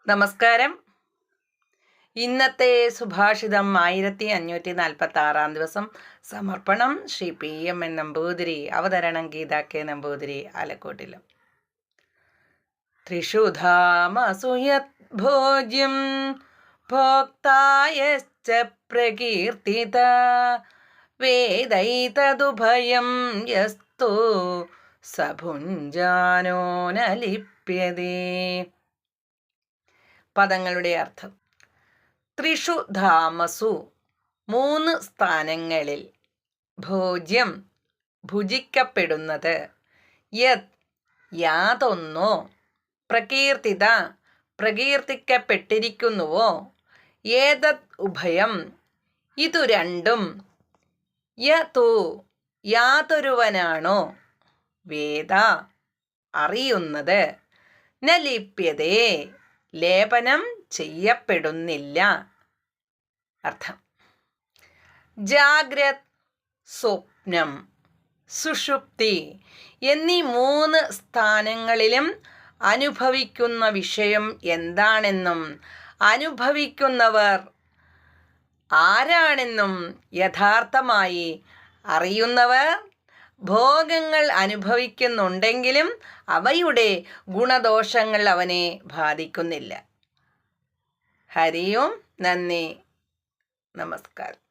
നമസ്കാരം. ഇന്നത്തെ സുഭാഷിതം 1546 ദിവസം. സമർപ്പണം ശ്രീ PMN നമ്പൂതിരി. അവതരണം ഗീത K നമ്പൂതിരി, ആലക്കോട്ടിലും. ത്രിഷു ധാമസു യത് ഭോജ്യം ഭോക്തായശ്ച പ്രകീർത്തിത വേദൈതദുഭയം യസ്തു സഭുഞ്ജാനോ ന ലിപ്യതേ. പദങ്ങളുടെ അർത്ഥം: ത്രിഷു ധാമസു 3 സ്ഥാനങ്ങളിൽ, ഭോജ്യം ഭുജിക്കപ്പെടുന്നത്, യത് യാതൊന്നോ, പ്രകീർത്തിത പ്രകീർത്തിക്കപ്പെട്ടിരിക്കുന്നുവോ, ഏതത് ഉഭയം ഇതു രണ്ടും, യതു യാതൊരുവനാണോ, വേദ അറിയുന്നത്, ന ലിപ്യതേ ലേപനം ചെയ്യപ്പെടുന്നില്ല. അർത്ഥം: ജാഗ്രത്, സ്വപ്നം, സുഷുപ്തി എന്നീ 3 സ്ഥാനങ്ങളിലും അനുഭവിക്കുന്ന വിഷയം എന്താണെന്നും അനുഭവിക്കുന്നവർ ആരാണെന്നും യഥാർത്ഥമായി അറിയുന്നവർ ഭോഗങ്ങൾ അനുഭവിക്കുന്നുണ്ടെങ്കിലും അവയുടെ ഗുണദോഷങ്ങൾ അവനെ ബാധിക്കുന്നില്ല. ഹരി ഓം. നന്ദി, നമസ്കാരം.